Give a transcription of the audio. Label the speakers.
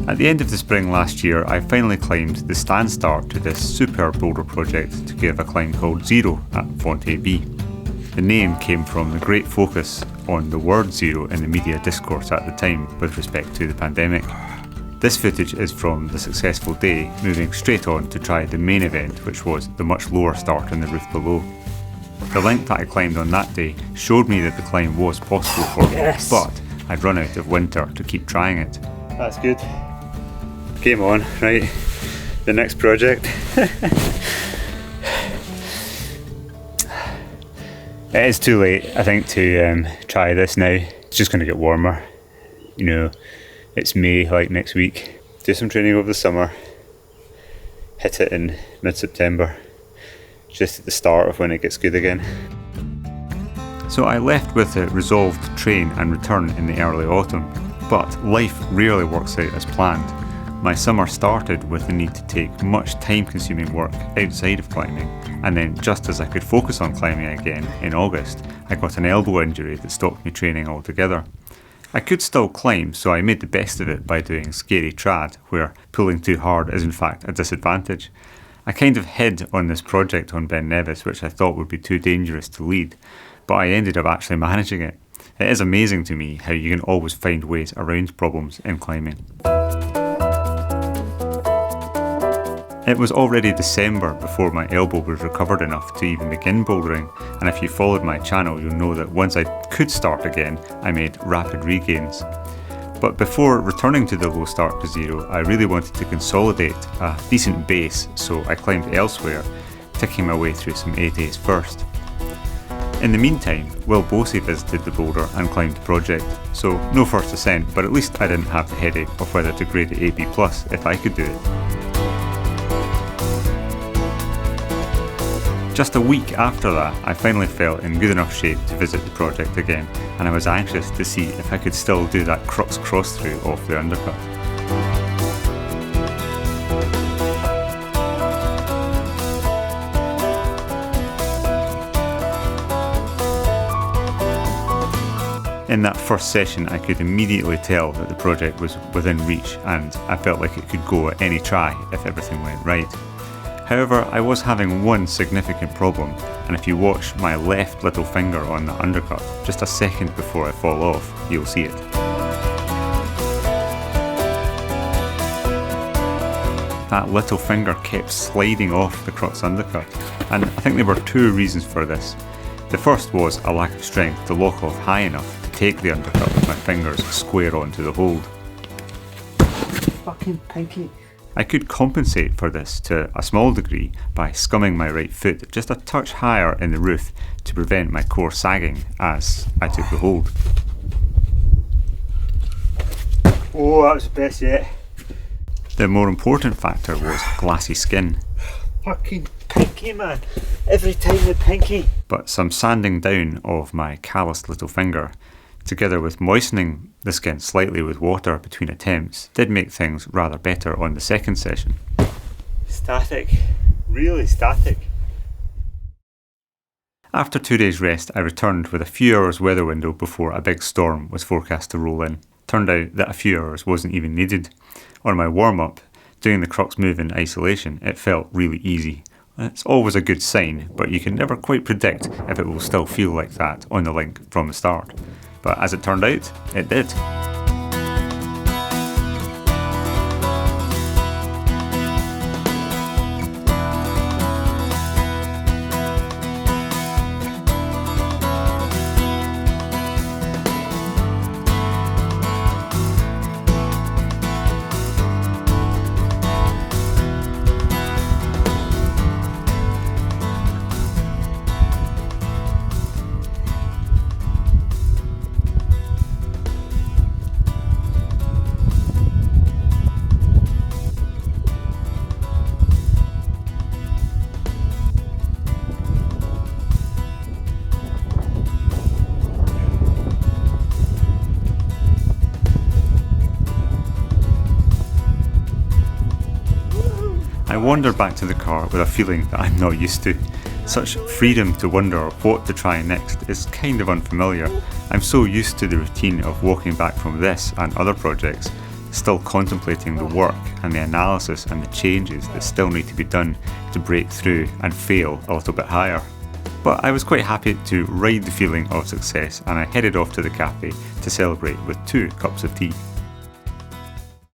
Speaker 1: At the end of the spring last year, I finally climbed the stand start to this superb boulder project together with a climb called Zero at Font AB. The name came from the great focus on the word zero in the media discourse at the time with respect to the pandemic. This footage is from the successful day, moving straight on to try the main event, which was the much lower start on the roof below. The link that I climbed on that day showed me that the climb was possible for me, but I'd run out of winter to keep trying it. That's good. Game on, right? The next project. It is too late, I think, to try this now. It's just going to get warmer. You know, it's May, like next week. Do some training over the summer. Hit it in mid-September, just at the start of when it gets good again. So I left with a resolve to train and return in the early autumn, but life rarely works out as planned. My summer started with the need to take much time-consuming work outside of climbing, and then just as I could focus on climbing again in August, I got an elbow injury that stopped me training altogether. I could still climb, so I made the best of it by doing scary trad, where pulling too hard is in fact a disadvantage. I kind of hid on this project on Ben Nevis, which I thought would be too dangerous to lead, but I ended up actually managing it. It is amazing to me how you can always find ways around problems in climbing. It was already December before my elbow was recovered enough to even begin bouldering, and if you followed my channel you'll know that once I could start again, I made rapid regains. But before returning to the low start to zero, I really wanted to consolidate a decent base, so I climbed elsewhere, ticking my way through some A-days first. In the meantime, Will Bosi visited the boulder and climbed the project, so no first ascent, but at least I didn't have the headache of whether to grade it AB+ if I could do it. Just a week after that, I finally felt in good enough shape to visit the project again, and I was anxious to see if I could still do that crux cross through off the undercut. In that first session, I could immediately tell that the project was within reach, and I felt like it could go at any try if everything went right. However, I was having one significant problem, and if you watch my left little finger on the undercut, just a second before I fall off, you'll see it. That little finger kept sliding off the crux undercut, and I think there were two reasons for this. The first was a lack of strength to lock off high enough to take the undercut with my fingers square onto the hold.
Speaker 2: Fucking pinky.
Speaker 1: I could compensate for this to a small degree by scumming my right foot just a touch higher in the roof to prevent my core sagging as I took the hold.
Speaker 2: Oh, that was the best yet.
Speaker 1: The more important factor was glassy skin.
Speaker 2: Fucking pinky, man. Every time the pinky.
Speaker 1: But some sanding down of my calloused little finger, together with moistening the skin slightly with water between attempts, did make things rather better on the second session.
Speaker 2: Static. Really static.
Speaker 1: After 2 days rest, I returned with a few hours weather window before a big storm was forecast to roll in. Turned out that a few hours wasn't even needed. On my warm-up, doing the crux move in isolation, it felt really easy. It's always a good sign, but you can never quite predict if it will still feel like that on the link from the start. But as it turned out, it did. I wander back to the car with a feeling that I'm not used to. Such freedom to wonder what to try next is kind of unfamiliar. I'm so used to the routine of walking back from this and other projects, still contemplating the work and the analysis and the changes that still need to be done to break through and fail a little bit higher. But I was quite happy to ride the feeling of success, and I headed off to the cafe to celebrate with 2 cups of tea.